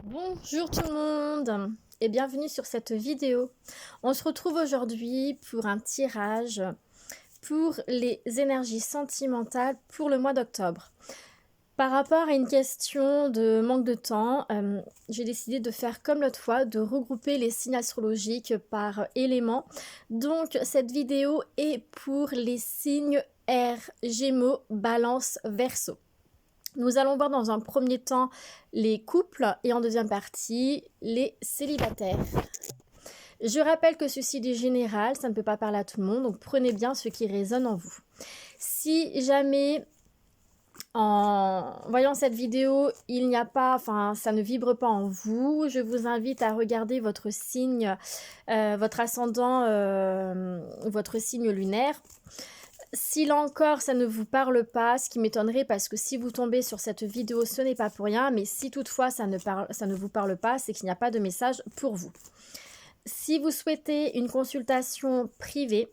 Bonjour tout le monde et bienvenue sur cette vidéo. On se retrouve aujourd'hui pour un tirage pour les énergies sentimentales pour le mois d'octobre. Par rapport à une question de manque de temps, j'ai décidé de faire comme l'autre fois, de regrouper les signes astrologiques par éléments. Donc cette vidéo est pour les signes Air, Gémeaux, Balance, Verseau. Nous allons voir dans un premier temps les couples et en deuxième partie les célibataires. Je rappelle que ceci est général, ça ne peut pas parler à tout le monde, donc prenez bien ce qui résonne en vous. Si jamais en voyant cette vidéo, il n'y a pas, ça ne vibre pas en vous, je vous invite à regarder votre signe, votre ascendant, votre signe lunaire. Si là encore ça ne vous parle pas, ce qui m'étonnerait parce que si vous tombez sur cette vidéo ce n'est pas pour rien, mais si toutefois ça ne vous parle pas, c'est qu'il n'y a pas de message pour vous. Si vous souhaitez une consultation privée,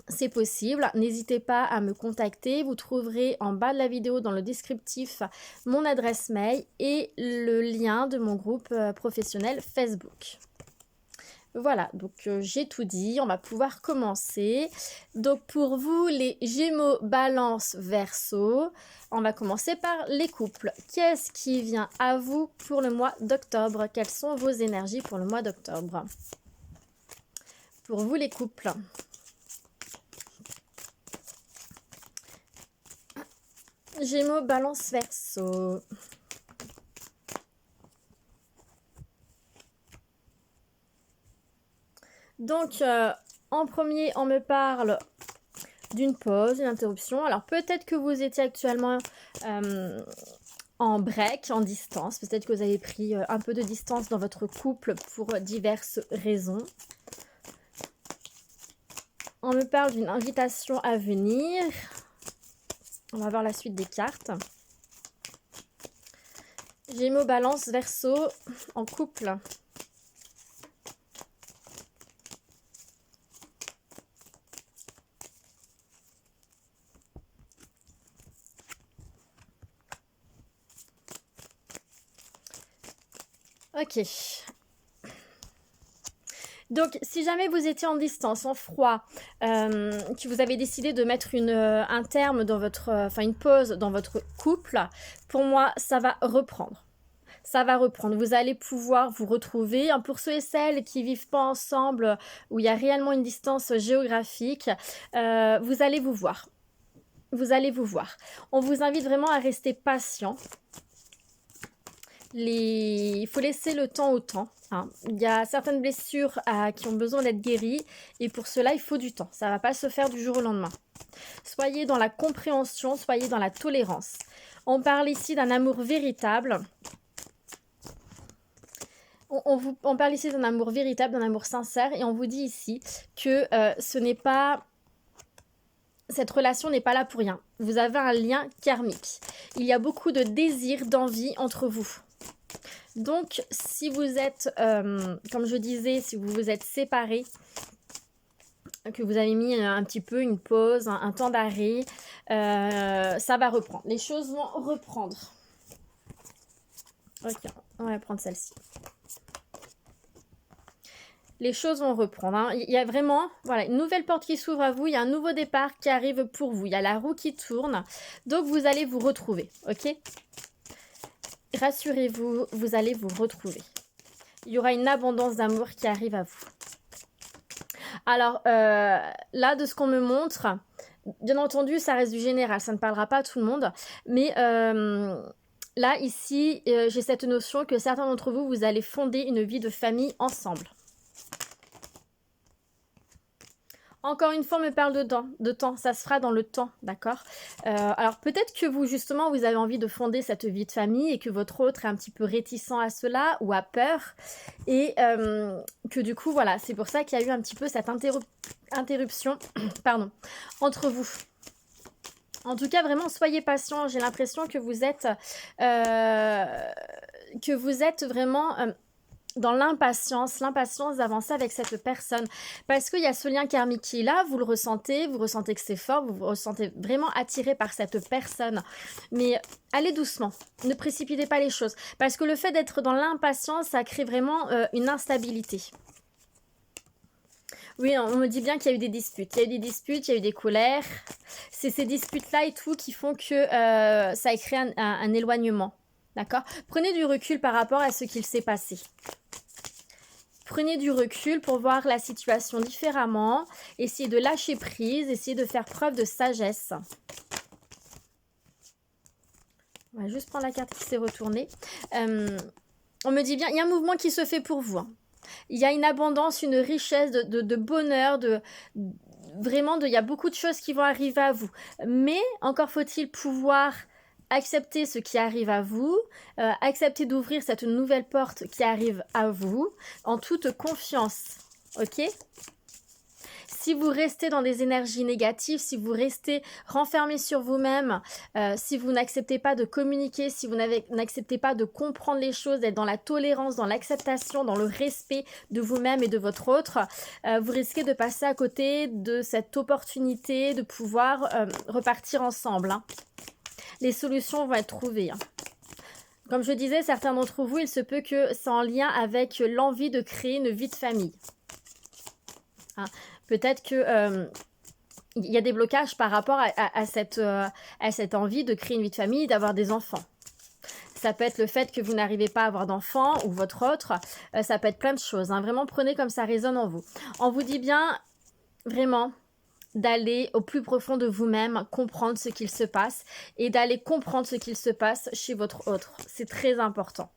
c'est possible, n'hésitez pas à me contacter, vous trouverez en bas de la vidéo dans le descriptif mon adresse mail et le lien de mon groupe professionnel Facebook. Voilà, donc j'ai tout dit, on va pouvoir commencer. Donc pour vous, les Gémeaux, Balance, Verseau, on va commencer par les couples. Qu'est-ce qui vient à vous pour le mois d'octobre? Quelles sont vos énergies pour le mois d'octobre? Pour vous, les couples. Gémeaux, Balance, Verseau. Donc, en premier, on me parle d'une pause, une interruption. Alors, peut-être que vous étiez actuellement en break, en distance. Peut-être que vous avez pris un peu de distance dans votre couple pour diverses raisons. On me parle d'une invitation à venir. On va voir la suite des cartes. Gémeaux, Balance, Verseau, en couple. Ok. Donc, si jamais vous étiez en distance, en froid, que vous avez décidé de mettre un terme dans votre, une pause dans votre couple, pour moi, ça va reprendre. Ça va reprendre. Vous allez pouvoir vous retrouver. Pour ceux et celles qui ne vivent pas ensemble, où il y a réellement une distance géographique, vous allez vous voir. Vous allez vous voir. On vous invite vraiment à rester patient. Il faut laisser le temps au temps. Il y a certaines blessures qui ont besoin d'être guéries et pour cela, il faut du temps. Ça ne va pas se faire du jour au lendemain. Soyez dans la compréhension, soyez dans la tolérance. On parle ici d'un amour véritable. On parle ici d'un amour véritable, d'un amour sincère et on vous dit ici que cette relation n'est pas là pour rien. Vous avez un lien karmique. Il y a beaucoup de désir, d'envie entre vous. Donc, si vous êtes, comme je disais, si vous vous êtes séparés, que vous avez mis un petit peu une pause, un temps d'arrêt, ça va reprendre. Les choses vont reprendre. Ok, on va prendre celle-ci. Les choses vont reprendre. Il y a vraiment une nouvelle porte qui s'ouvre à vous. Il y a un nouveau départ qui arrive pour vous. Il y a la roue qui tourne. Donc, vous allez vous retrouver. Ok ? Rassurez-vous, vous allez vous retrouver. Il y aura une abondance d'amour qui arrive à vous. Alors, là, de ce qu'on me montre, bien entendu, ça reste du général. Ça ne parlera pas à tout le monde. Mais là, ici, j'ai cette notion que certains d'entre vous, vous allez fonder une vie de famille ensemble. Encore une fois, on me parle de temps. Ça se fera dans le temps, d'accord? Alors, peut-être que vous, justement, vous avez envie de fonder cette vie de famille et que votre autre est un petit peu réticent à cela ou a peur. Et que du coup, voilà, c'est pour ça qu'il y a eu un petit peu cette interruption pardon, entre vous. En tout cas, vraiment, soyez patient. J'ai l'impression que vous êtes vraiment dans l'impatience d'avancer avec cette personne. Parce qu'il y a ce lien karmique qui est là, vous ressentez que c'est fort, vous vous ressentez vraiment attiré par cette personne. Mais allez doucement, ne précipitez pas les choses. Parce que le fait d'être dans l'impatience, ça crée vraiment une instabilité. Oui, on me dit bien qu'il y a eu des disputes. Il y a eu des disputes, il y a eu des colères. C'est ces disputes-là et tout qui font que ça a créé un éloignement. D'accord? Prenez du recul par rapport à ce qu'il s'est passé. Prenez du recul pour voir la situation différemment. Essayez de lâcher prise, essayez de faire preuve de sagesse. On va juste prendre la carte qui s'est retournée. On me dit bien, il y a un mouvement qui se fait pour vous. Hein. Il y a une abondance, une richesse de bonheur, vraiment, il y a beaucoup de choses qui vont arriver à vous. Mais encore faut-il pouvoir accepter ce qui arrive à vous, accepter d'ouvrir cette nouvelle porte qui arrive à vous en toute confiance. Ok ? Si vous restez dans des énergies négatives, si vous restez renfermé sur vous-même, si vous n'acceptez pas de communiquer, si vous n'acceptez pas de comprendre les choses, d'être dans la tolérance, dans l'acceptation, dans le respect de vous-même et de votre autre, vous risquez de passer à côté de cette opportunité de pouvoir repartir ensemble. Hein. Les solutions vont être trouvées. Hein. Comme je disais, certains d'entre vous, il se peut que c'est en lien avec l'envie de créer une vie de famille. Hein. Peut-être que il y a des blocages par rapport à cette envie de créer une vie de famille, d'avoir des enfants. Ça peut être le fait que vous n'arrivez pas à avoir d'enfants ou votre autre. Ça peut être plein de choses. Hein. Vraiment, prenez comme ça résonne en vous. On vous dit bien, vraiment, d'aller au plus profond de vous-même, comprendre ce qu'il se passe et d'aller comprendre ce qu'il se passe chez votre autre. C'est très important.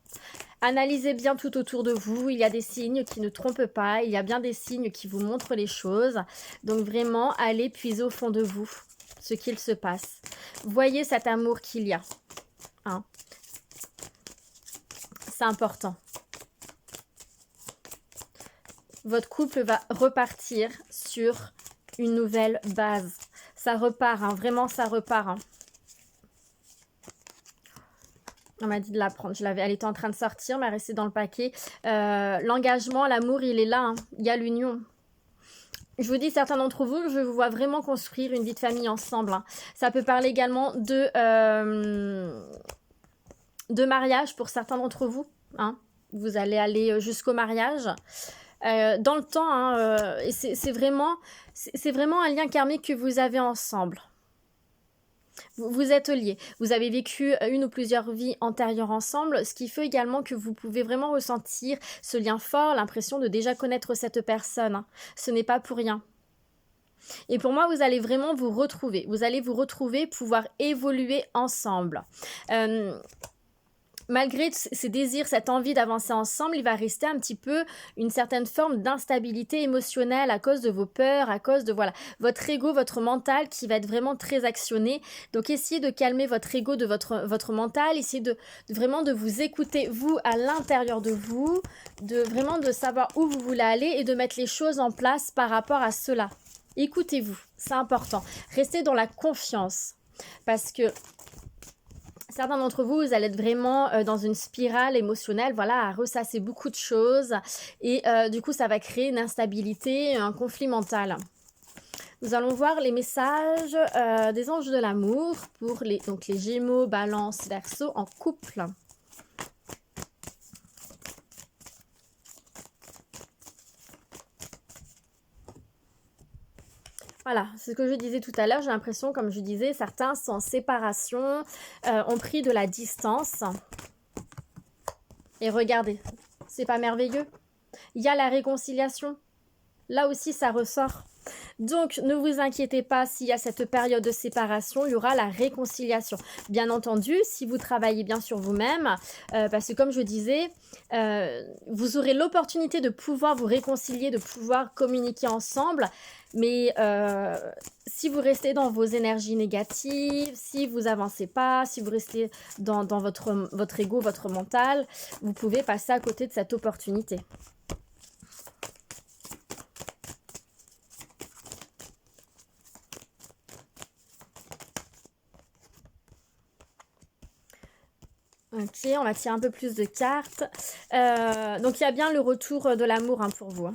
Analysez bien tout autour de vous, il y a des signes qui ne trompent pas, il y a bien des signes qui vous montrent les choses. Donc vraiment, allez puiser au fond de vous ce qu'il se passe. Voyez cet amour qu'il y a. Hein. C'est important. Votre couple va repartir sur une nouvelle base. Ça repart, hein, vraiment ça repart. Hein. On m'a dit de la prendre. Elle était en train de sortir, mais elle restait dans le paquet. L'engagement, l'amour, il est là. Hein. Il y a l'union. Je vous dis, certains d'entre vous, je vous vois vraiment construire une vie de famille ensemble. Hein. Ça peut parler également de mariage pour certains d'entre vous. Hein. Vous allez aller jusqu'au mariage. Dans le temps, hein, et c'est vraiment un lien karmique que vous avez ensemble. Vous êtes liés, vous avez vécu une ou plusieurs vies antérieures ensemble, ce qui fait également que vous pouvez vraiment ressentir ce lien fort, l'impression de déjà connaître cette personne. Hein. Ce n'est pas pour rien. Et pour moi, vous allez vraiment vous retrouver. Vous allez vous retrouver, pouvoir évoluer ensemble. Malgré ces désirs, cette envie d'avancer ensemble, il va rester un petit peu une certaine forme d'instabilité émotionnelle à cause de vos peurs, à cause de votre ego, votre mental qui va être vraiment très actionné. Donc essayez de calmer votre ego de votre mental, essayez vraiment de vous écouter, vous, à l'intérieur de vous, vraiment de savoir où vous voulez aller et de mettre les choses en place par rapport à cela. Écoutez-vous, c'est important. Restez dans la confiance parce que certains d'entre vous, vous allez être vraiment dans une spirale émotionnelle, à ressasser beaucoup de choses et du coup, ça va créer une instabilité, un conflit mental. Nous allons voir les messages des anges de l'amour pour les Gémeaux, Balance, Verseau en couple. Voilà, c'est ce que je disais tout à l'heure, j'ai l'impression, comme je disais, certains sont en séparation, ont pris de la distance. Et regardez, c'est pas merveilleux? Il y a la réconciliation. Là aussi, ça ressort. Donc, ne vous inquiétez pas s'il y a cette période de séparation, il y aura la réconciliation. Bien entendu, si vous travaillez bien sur vous-même, parce que comme je disais, vous aurez l'opportunité de pouvoir vous réconcilier, de pouvoir communiquer ensemble, mais si vous restez dans vos énergies négatives, si vous avancez pas, si vous restez dans votre ego, votre mental, vous pouvez passer à côté de cette opportunité. Ok, on va tirer un peu plus de cartes. Donc il y a bien le retour de l'amour pour vous.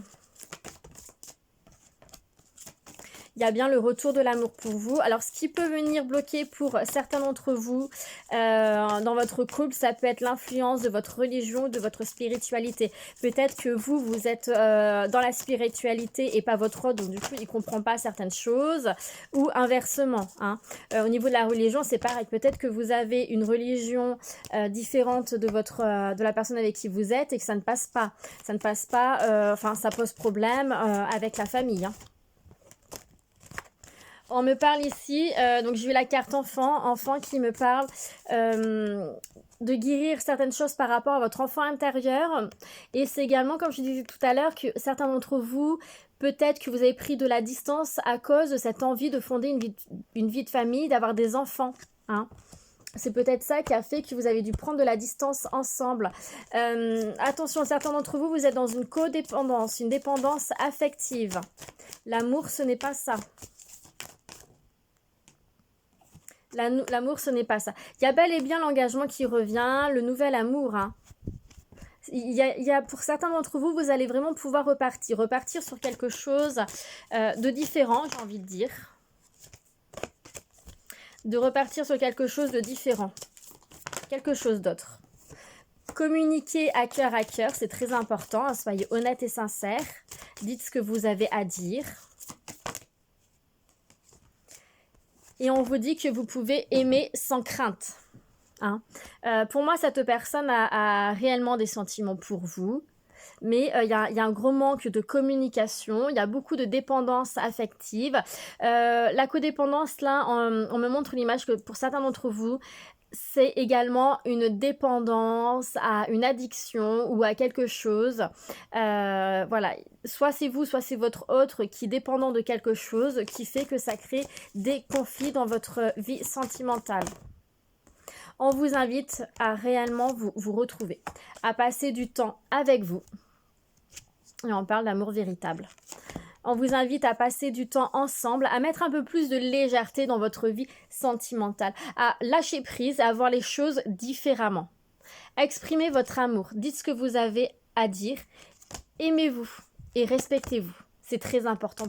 Il y a bien le retour de l'amour pour vous. Alors, ce qui peut venir bloquer pour certains d'entre vous dans votre couple, ça peut être l'influence de votre religion, de votre spiritualité. Peut-être que vous êtes dans la spiritualité et pas votre autre, donc du coup, il ne comprend pas certaines choses. Ou inversement, au niveau de la religion, c'est pareil. Peut-être que vous avez une religion différente de la personne avec qui vous êtes et que ça ne passe pas. Ça ne passe pas, ça pose problème avec la famille. On me parle ici, donc j'ai eu la carte enfant qui me parle de guérir certaines choses par rapport à votre enfant intérieur. Et c'est également, comme je disais tout à l'heure, que certains d'entre vous, peut-être que vous avez pris de la distance à cause de cette envie de fonder une vie de famille, d'avoir des enfants. C'est peut-être ça qui a fait que vous avez dû prendre de la distance ensemble. Attention, certains d'entre vous, vous êtes dans une codépendance, une dépendance affective. L'amour, ce n'est pas ça. L'amour, ce n'est pas ça. Il y a bel et bien l'engagement qui revient, le nouvel amour. Il y a pour certains d'entre vous, vous allez vraiment pouvoir repartir sur quelque chose de différent, j'ai envie de dire. De repartir sur quelque chose de différent, quelque chose d'autre. Communiquer à cœur, c'est très important. Soyez honnête et sincère. Dites ce que vous avez à dire. Et on vous dit que vous pouvez aimer sans crainte. Pour moi, cette personne a réellement des sentiments pour vous. Mais il y a un gros manque de communication. Il y a beaucoup de dépendance affective. La codépendance, là, on me montre l'image que pour certains d'entre vous, c'est également une dépendance à une addiction ou à quelque chose. Voilà, soit c'est vous, soit c'est votre autre qui est dépendant de quelque chose qui fait que ça crée des conflits dans votre vie sentimentale. On vous invite à réellement vous retrouver, à passer du temps avec vous. Et on parle d'amour véritable. On vous invite à passer du temps ensemble, à mettre un peu plus de légèreté dans votre vie sentimentale, à lâcher prise, à voir les choses différemment. Exprimez votre amour, dites ce que vous avez à dire, aimez-vous et respectez-vous. C'est très important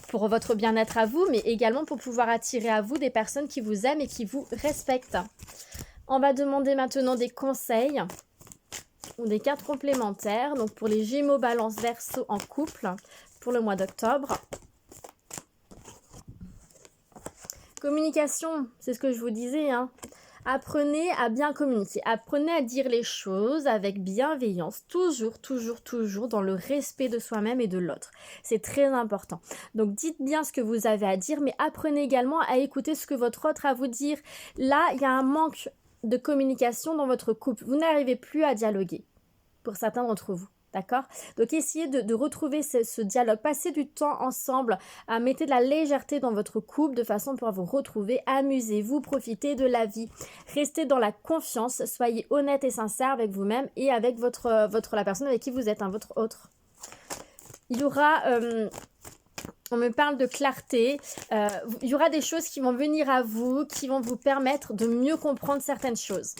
pour votre bien-être à vous, mais également pour pouvoir attirer à vous des personnes qui vous aiment et qui vous respectent. On va demander maintenant des conseils ou des cartes complémentaires. Donc pour les Gémeaux, Balance, Verseau en couple pour le mois d'octobre. Communication, c'est ce que je vous disais. Apprenez à bien communiquer. Apprenez à dire les choses avec bienveillance. Toujours dans le respect de soi-même et de l'autre. C'est très important. Donc dites bien ce que vous avez à dire, mais apprenez également à écouter ce que votre autre a à vous dire. Là, il y a un manque de communication dans votre couple. Vous n'arrivez plus à dialoguer pour certains d'entre vous. D'accord? Donc, essayez de retrouver ce dialogue. Passez du temps ensemble. Mettez de la légèreté dans votre couple de façon pour vous retrouver. Amusez-vous, profitez de la vie. Restez dans la confiance. Soyez honnête et sincère avec vous-même et avec la personne avec qui vous êtes, votre autre. Il y aura... on me parle de clarté. Il y aura des choses qui vont venir à vous, qui vont vous permettre de mieux comprendre certaines choses.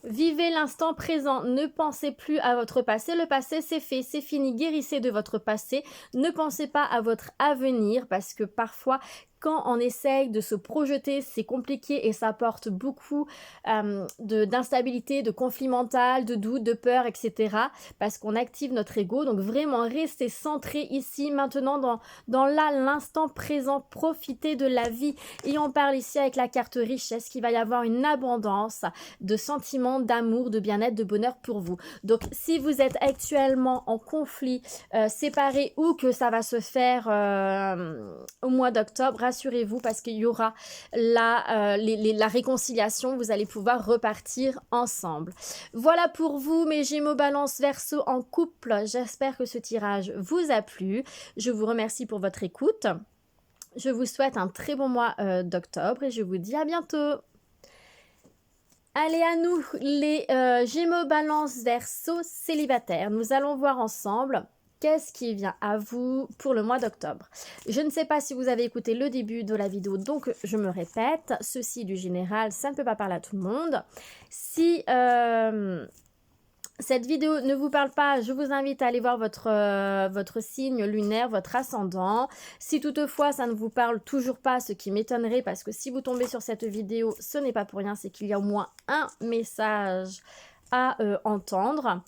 Vivez l'instant présent, ne pensez plus à votre passé. Le passé, c'est fait, c'est fini. Guérissez de votre passé. Ne pensez pas à votre avenir parce que parfois, quand on essaye de se projeter, c'est compliqué et ça porte beaucoup d'instabilité, de conflit mental, de doute, de peur, etc. Parce qu'on active notre ego. Donc vraiment, restez centré ici, maintenant, dans l'instant présent. Profitez de la vie. Et on parle ici avec la carte richesse qu'il va y avoir une abondance de sentiments, d'amour, de bien-être, de bonheur pour vous. Donc si vous êtes actuellement en conflit, séparé ou que ça va se faire au mois d'octobre, rassurez-vous parce qu'il y aura la réconciliation, vous allez pouvoir repartir ensemble. Voilà pour vous mes Gémeaux, Balance, Verseau en couple. J'espère que ce tirage vous a plu. Je vous remercie pour votre écoute. Je vous souhaite un très bon mois d'octobre et je vous dis à bientôt. Allez à nous les Gémeaux, Balance, Verseau célibataires. Nous allons voir ensemble qu'est-ce qui vient à vous pour le mois d'octobre? Je ne sais pas si vous avez écouté le début de la vidéo, donc je me répète, ceci du général, ça ne peut pas parler à tout le monde. Si cette vidéo ne vous parle pas, je vous invite à aller voir votre signe lunaire, votre ascendant. Si toutefois ça ne vous parle toujours pas, ce qui m'étonnerait, parce que si vous tombez sur cette vidéo, ce n'est pas pour rien, c'est qu'il y a au moins un message à entendre.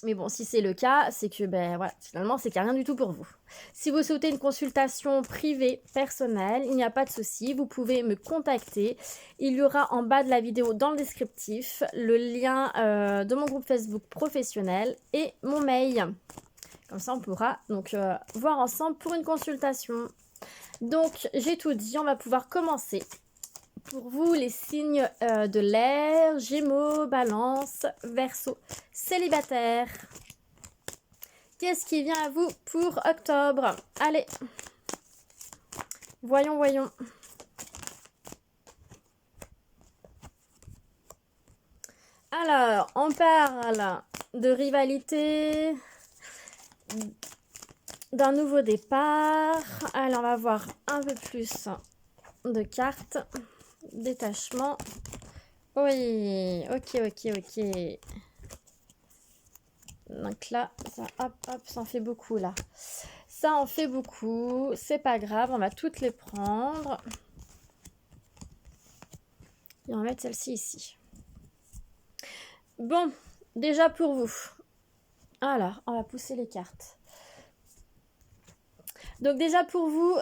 Mais bon, si c'est le cas, c'est que ben voilà, finalement c'est qu'il n'y a rien du tout pour vous. Si vous souhaitez une consultation privée, personnelle, il n'y a pas de souci, vous pouvez me contacter. Il y aura en bas de la vidéo, dans le descriptif, le lien de mon groupe Facebook professionnel et mon mail. Comme ça, on pourra donc voir ensemble pour une consultation. Donc, j'ai tout dit, on va pouvoir commencer. Pour vous, les signes de l'air, Gémeaux, Balance, Verseau, célibataire. Qu'est-ce qui vient à vous pour octobre? Allez, voyons, voyons. Alors, on parle de rivalité, d'un nouveau départ. Alors, on va voir un peu plus de cartes. Détachement. Oui, ok, ok, ok. Donc là, ça, hop, hop, ça en fait beaucoup là. Ça en fait beaucoup. C'est pas grave, on va toutes les prendre. Et on va mettre celle-ci ici. Bon, déjà pour vous. Alors, on va pousser les cartes. Donc déjà pour vous,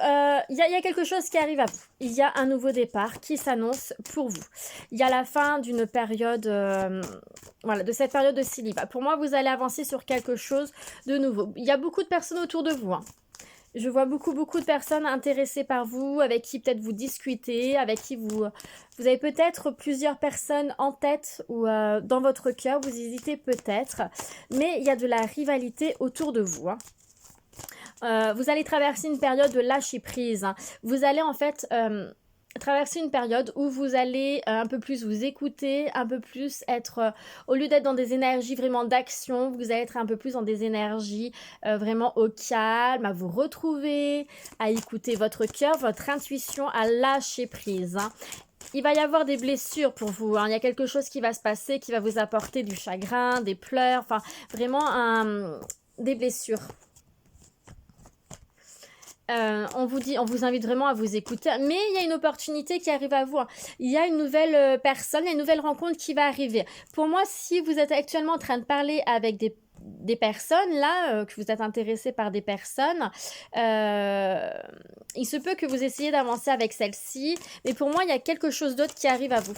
il y a quelque chose qui arrive à vous. Il y a un nouveau départ qui s'annonce pour vous. Il y a la fin d'une période, voilà, de cette période de célibat. Pour moi, vous allez avancer sur quelque chose de nouveau. Il y a beaucoup de personnes autour de vous. Hein. Je vois beaucoup de personnes intéressées par vous, avec qui peut-être vous discutez, avec qui vous avez peut-être plusieurs personnes en tête ou dans votre cœur, vous hésitez peut-être. Mais il y a de la rivalité autour de vous. Hein. Vous allez traverser une période de lâcher prise. Hein. Vous allez en fait traverser une période où vous allez un peu plus vous écouter, un peu plus être, au lieu d'être dans des énergies vraiment d'action, vous allez être un peu plus dans des énergies vraiment au calme, à vous retrouver, à écouter votre cœur, votre intuition, à lâcher prise. Hein. Il va y avoir des blessures pour vous. Hein. Il y a quelque chose qui va se passer, qui va vous apporter du chagrin, des pleurs, enfin vraiment des blessures. On vous invite vraiment à vous écouter, mais il y a une opportunité qui arrive à vous. Hein. Il y a une nouvelle personne, il y a une nouvelle rencontre qui va arriver. Pour moi, si vous êtes actuellement en train de parler avec des personnes, là, que vous êtes intéressé par des personnes, il se peut que vous essayiez d'avancer avec celle-ci, mais pour moi, il y a quelque chose d'autre qui arrive à vous.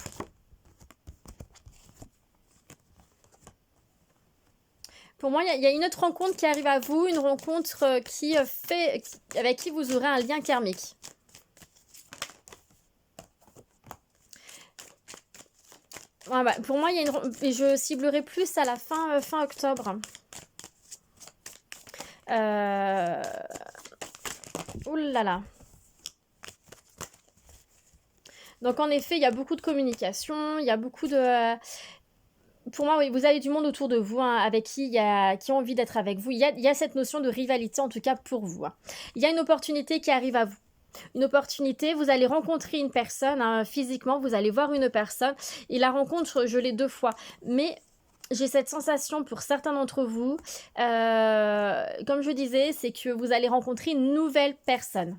Pour moi, il y a une autre rencontre qui arrive à vous, une rencontre avec qui vous aurez un lien karmique. Ah bah, pour moi, je ciblerai plus à la fin octobre. Ouh là là. Donc en effet, il y a beaucoup de communication, il y a beaucoup de... Pour moi, oui, vous avez du monde autour de vous, hein, avec qui a envie d'être avec vous. Il y a cette notion de rivalité, en tout cas pour vous. Hein. Il y a une opportunité qui arrive à vous. Une opportunité, vous allez rencontrer une personne, hein, physiquement, vous allez voir une personne. Et la rencontre, je l'ai 2 fois. Mais j'ai cette sensation pour certains d'entre vous, comme je disais, c'est que vous allez rencontrer une nouvelle personne.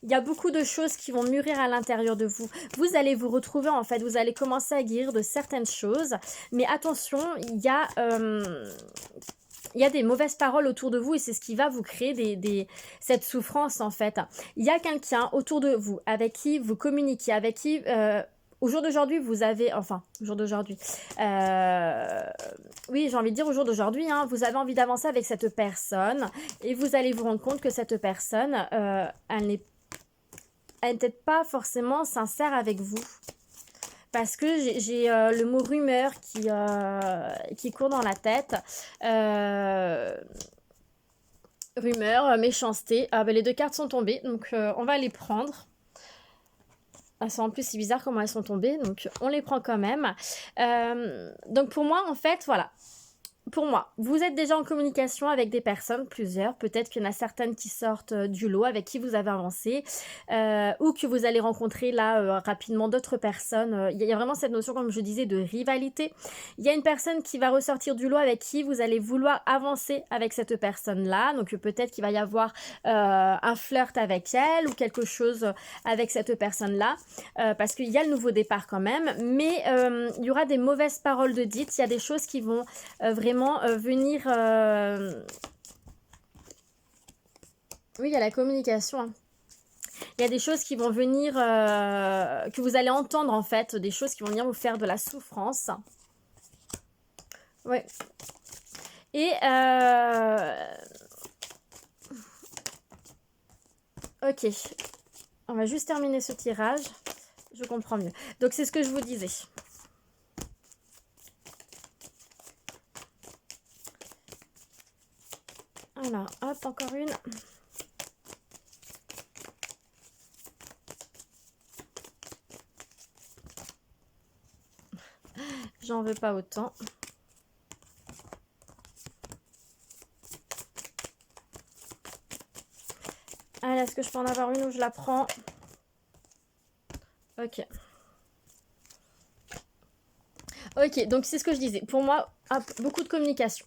Il y a beaucoup de choses qui vont mûrir à l'intérieur de vous. Vous allez vous retrouver, en fait, vous allez commencer à guérir de certaines choses. Mais attention, il y a des mauvaises paroles autour de vous et c'est ce qui va vous créer cette souffrance, en fait. Il y a quelqu'un autour de vous avec qui vous communiquez, avec qui... au jour d'aujourd'hui, vous avez... Enfin, au jour d'aujourd'hui... oui, j'ai envie de dire au jour d'aujourd'hui, hein, vous avez envie d'avancer avec cette personne et vous allez vous rendre compte que cette personne, elle n'est peut-être pas forcément sincère avec vous. Parce que j'ai le mot rumeur qui court dans la tête. Rumeur, méchanceté. Ah, ben, les 2 cartes sont tombées, donc on va les prendre. Ah, ça, en plus, c'est bizarre comment elles sont tombées, donc on les prend quand même. Donc pour moi, en fait, voilà. pour moi, vous êtes déjà en communication avec des personnes, plusieurs. Peut-être qu'il y en a certaines qui sortent du lot, avec qui vous avez avancé, ou que vous allez rencontrer là rapidement d'autres personnes. Il y a vraiment cette notion, comme je disais, de rivalité. Il y a une personne qui va ressortir du lot avec qui vous allez vouloir avancer avec cette personne-là. Donc peut-être qu'il va y avoir un flirt avec elle ou quelque chose avec cette personne-là, parce qu'il y a le nouveau départ quand même. Mais il y aura des mauvaises paroles de dites. Il y a des choses qui vont vraiment venir... Oui, il y a la communication. Hein. Il y a des choses qui vont venir, que vous allez entendre en fait, des choses qui vont venir vous faire de la souffrance. Ouais. Et... ok. On va juste terminer ce tirage. Je comprends mieux. Donc c'est ce que je vous disais. Alors, hop, encore une. J'en veux pas autant. Allez, est-ce que je peux en avoir une ou je la prends? Ok. Ok, donc c'est ce que je disais. Pour moi, beaucoup de communication.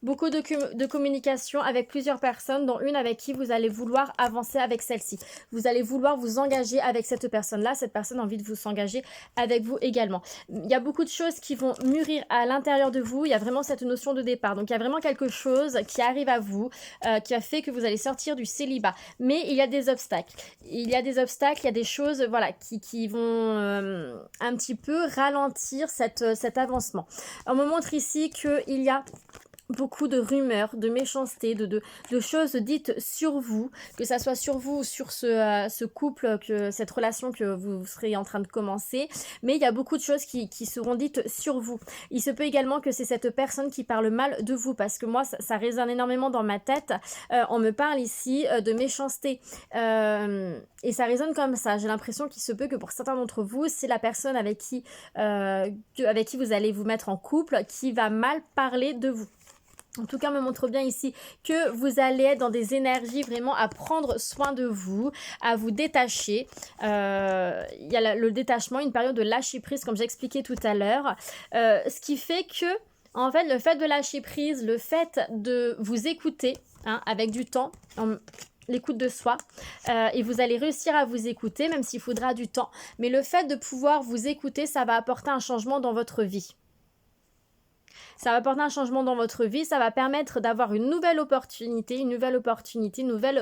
Beaucoup de communication avec plusieurs personnes, dont une avec qui vous allez vouloir avancer avec celle-ci. Vous allez vouloir vous engager avec cette personne-là. Cette personne a envie de vous s'engager avec vous également. Il y a beaucoup de choses qui vont mûrir à l'intérieur de vous. Il y a vraiment cette notion de départ. Donc, il y a vraiment quelque chose qui arrive à vous, qui a fait que vous allez sortir du célibat. Mais il y a des obstacles. Il y a des obstacles, il y a des choses voilà, qui vont un petit peu ralentir cet avancement. On me montre ici qu'il y a beaucoup de rumeurs, de méchanceté, de choses dites sur vous, que ça soit sur vous ou sur ce couple, cette relation que vous serez en train de commencer, mais il y a beaucoup de choses qui seront dites sur vous. Il se peut également que c'est cette personne qui parle mal de vous, parce que moi, ça résonne énormément dans ma tête. On me parle ici de méchanceté, et ça résonne comme ça. J'ai l'impression qu'il se peut que pour certains d'entre vous, c'est la personne avec qui vous allez vous mettre en couple qui va mal parler de vous. En tout cas, on me montre bien ici que vous allez être dans des énergies vraiment à prendre soin de vous, à vous détacher. Il y a le détachement, une période de lâcher prise, comme j'ai expliqué tout à l'heure. Ce qui fait que, en fait, le fait de lâcher prise, le fait de vous écouter, hein, avec du temps, l'écoute de soi, et vous allez réussir à vous écouter, même s'il faudra du temps. Mais le fait de pouvoir vous écouter, ça va apporter un changement dans votre vie. Ça va apporter un changement dans votre vie, ça va permettre d'avoir une nouvelle opportunité, une nouvelle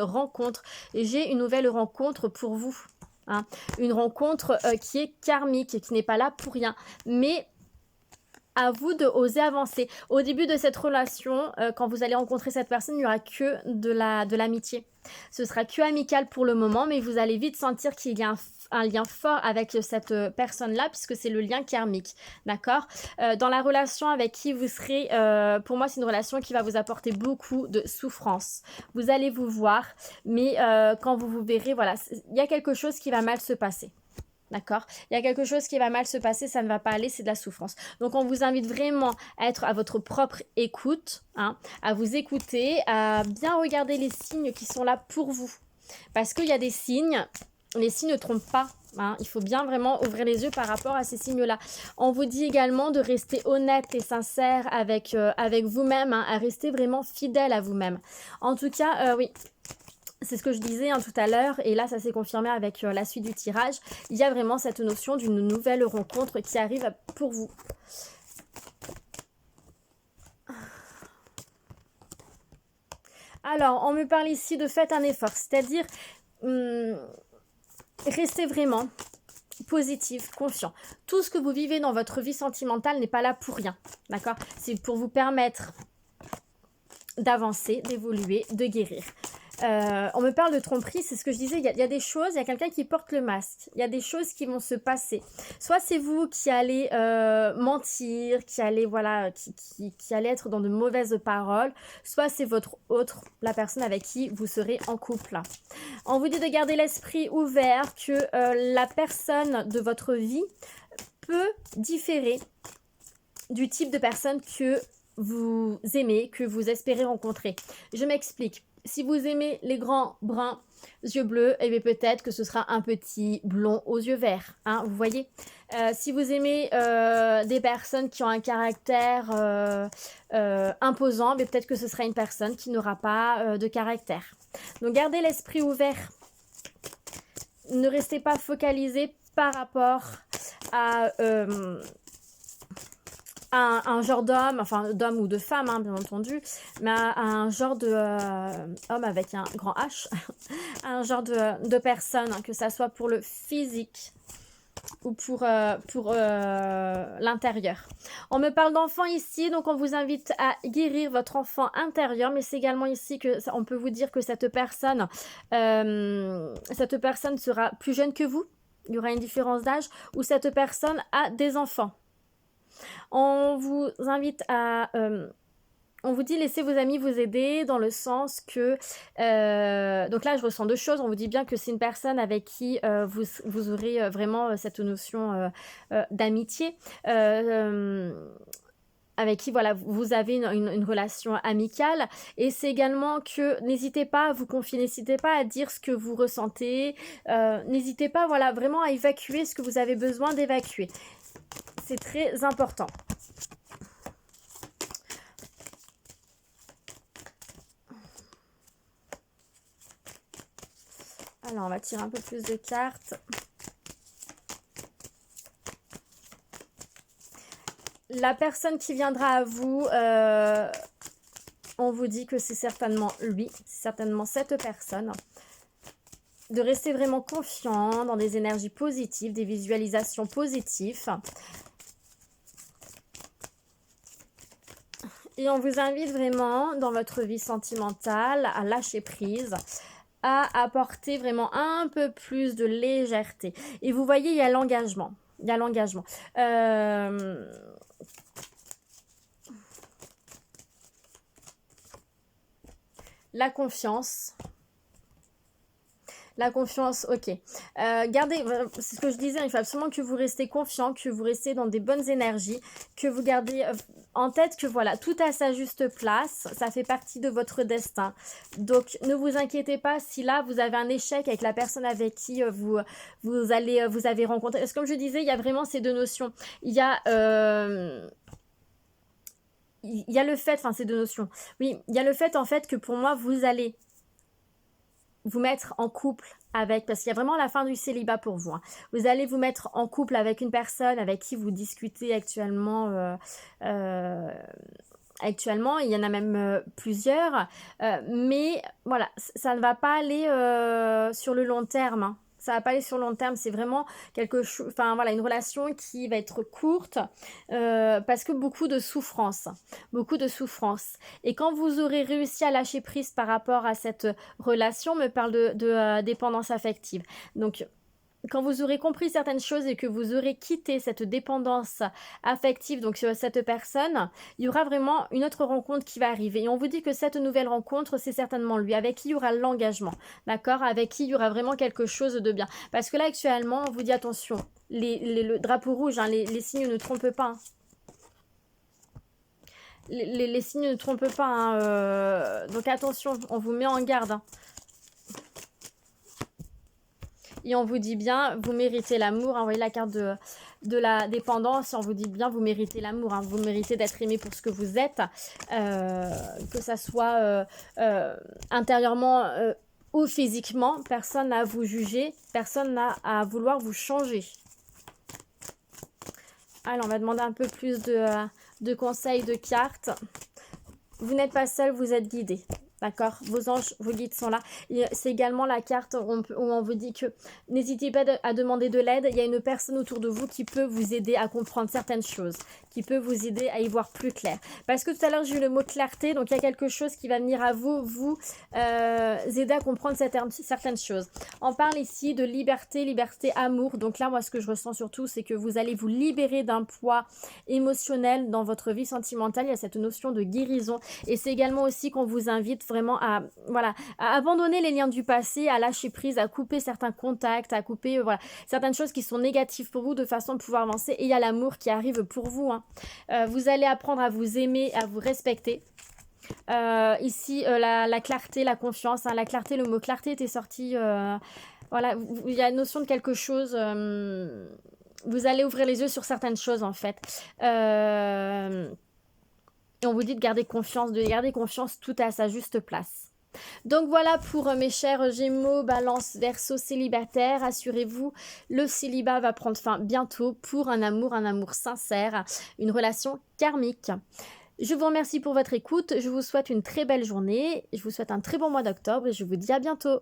rencontre. Et j'ai une nouvelle rencontre pour vous. Hein. Une rencontre qui est karmique, qui n'est pas là pour rien. Mais à vous de oser avancer. Au début de cette relation, quand vous allez rencontrer cette personne, il n'y aura que de l'amitié. Ce sera que amical pour le moment, mais vous allez vite sentir qu'il y a un lien fort avec cette personne-là, puisque c'est le lien karmique, d'accord? Dans la relation avec qui vous serez, pour moi, c'est une relation qui va vous apporter beaucoup de souffrance. Vous allez vous voir, mais quand vous vous verrez, voilà, il y a quelque chose qui va mal se passer. D'accord? Il y a quelque chose qui va mal se passer, ça ne va pas aller, c'est de la souffrance. Donc, on vous invite vraiment à être à votre propre écoute, hein, à vous écouter, à bien regarder les signes qui sont là pour vous. Parce qu'il y a des signes, les signes ne trompent pas. Hein, il faut bien vraiment ouvrir les yeux par rapport à ces signes-là. On vous dit également de rester honnête et sincère avec vous-même, hein, à rester vraiment fidèle à vous-même. En tout cas, oui. C'est ce que je disais tout à l'heure, et là ça s'est confirmé avec la suite du tirage. Il y a vraiment cette notion d'une nouvelle rencontre qui arrive pour vous. Alors, on me parle ici de faites un effort, c'est-à-dire restez vraiment positif, confiant. Tout ce que vous vivez dans votre vie sentimentale n'est pas là pour rien, d'accord? C'est pour vous permettre d'avancer, d'évoluer, de guérir. On me parle de tromperie, c'est ce que je disais, il y a des choses, il y a quelqu'un qui porte le masque, il y a des choses qui vont se passer. Soit c'est vous qui allez mentir, qui allez, voilà, qui allez être dans de mauvaises paroles, soit c'est la personne avec qui vous serez en couple. On vous dit de garder l'esprit ouvert, que la personne de votre vie peut différer du type de personne que vous aimez, que vous espérez rencontrer. Je m'explique. Si vous aimez les grands bruns yeux bleus, et bien peut-être que ce sera un petit blond aux yeux verts, hein, vous voyez. Si vous aimez des personnes qui ont un caractère imposant, peut-être que ce sera une personne qui n'aura pas de caractère. Donc gardez l'esprit ouvert. Ne restez pas focalisé par rapport à un genre d'homme, enfin d'homme ou de femme, hein, bien entendu, mais à un genre de homme avec un grand H, un genre de personne, hein, que ça soit pour le physique ou pour l'intérieur. On me parle d'enfant ici, donc on vous invite à guérir votre enfant intérieur, mais c'est également ici que on peut vous dire que cette personne sera plus jeune que vous, il y aura une différence d'âge, ou cette personne a des enfants. On vous invite à... on vous dit laissez vos amis vous aider dans le sens que... donc là, je ressens deux choses. On vous dit bien que c'est une personne avec qui vous aurez vraiment cette notion d'amitié. Avec qui voilà, vous avez une relation amicale. Et c'est également que n'hésitez pas à vous confier, n'hésitez pas à dire ce que vous ressentez. N'hésitez pas voilà, vraiment à évacuer ce que vous avez besoin d'évacuer. C'est très important. Alors, on va tirer un peu plus de cartes. La personne qui viendra à vous, on vous dit que c'est certainement lui, c'est certainement cette personne. De rester vraiment confiant dans des énergies positives, des visualisations positives. Et on vous invite vraiment dans votre vie sentimentale à lâcher prise, à apporter vraiment un peu plus de légèreté. Et vous voyez, il y a l'engagement. Il y a l'engagement. La confiance. La confiance, ok. Gardez, c'est ce que je disais, il faut absolument que vous restez confiant, que vous restez dans des bonnes énergies, que vous gardez en tête que voilà, tout a sa juste place, ça fait partie de votre destin. Donc, ne vous inquiétez pas si là, vous avez un échec avec la personne avec qui vous avez rencontré. Parce que comme je disais, il y a vraiment ces deux notions. Il y a le fait, enfin ces deux notions. Oui, il y a le fait en fait que pour moi, vous allez vous mettre en couple avec, parce qu'il y a vraiment la fin du célibat pour vous, hein. Vous allez vous mettre en couple avec une personne avec qui vous discutez actuellement, il y en a même plusieurs, mais voilà, ça ne va pas aller sur le long terme, hein. Ça va pas aller sur le long terme, c'est vraiment quelque chose, enfin voilà, une relation qui va être courte parce que beaucoup de souffrance. Et quand vous aurez réussi à lâcher prise par rapport à cette relation, on me parle de dépendance affective. Donc, quand vous aurez compris certaines choses et que vous aurez quitté cette dépendance affective, donc sur cette personne, il y aura vraiment une autre rencontre qui va arriver. Et on vous dit que cette nouvelle rencontre, c'est certainement lui, avec qui il y aura l'engagement, d'accord? Avec qui il y aura vraiment quelque chose de bien. Parce que là, actuellement, on vous dit attention, le drapeau rouge, hein, les signes ne trompent pas, hein. Les signes ne trompent pas, hein, donc attention, on vous met en garde, hein. Et on vous dit bien, vous méritez l'amour, hein, vous voyez la carte de la dépendance, on vous dit bien, vous méritez l'amour, hein, vous méritez d'être aimé pour ce que vous êtes, que ça soit intérieurement ou physiquement, personne n'a à vous juger, personne n'a à vouloir vous changer. Alors, on va demander un peu plus de conseils, de cartes. Vous n'êtes pas seul, vous êtes guidé. D'accord, vos anges, vos guides sont là. C'est également la carte où on vous dit que n'hésitez pas à demander de l'aide. Il y a une personne autour de vous qui peut vous aider à comprendre certaines choses, qui peut vous aider à y voir plus clair. Parce que tout à l'heure, j'ai eu le mot clarté, donc il y a quelque chose qui va venir à vous aider à comprendre certaines choses. On parle ici de liberté, amour. Donc là, moi, ce que je ressens surtout, c'est que vous allez vous libérer d'un poids émotionnel dans votre vie sentimentale. Il y a cette notion de guérison. Et c'est également aussi qu'on vous invite vraiment à, voilà, à abandonner les liens du passé, à lâcher prise, à couper certains contacts, à couper voilà, certaines choses qui sont négatives pour vous de façon de pouvoir avancer. Et il y a l'amour qui arrive pour vous. Hein. Vous allez apprendre à vous aimer, à vous respecter. Ici, la clarté, la confiance. Hein, la clarté, le mot clarté était sorti. Voilà, il y a une notion de quelque chose. Vous allez ouvrir les yeux sur certaines choses en fait. Et on vous dit de garder confiance, tout à sa juste place. Donc voilà pour mes chers Gémeaux, Balance, Verseau, célibataires. Assurez-vous, le célibat va prendre fin bientôt pour un amour sincère, une relation karmique. Je vous remercie pour votre écoute. Je vous souhaite une très belle journée. Je vous souhaite un très bon mois d'octobre et je vous dis à bientôt.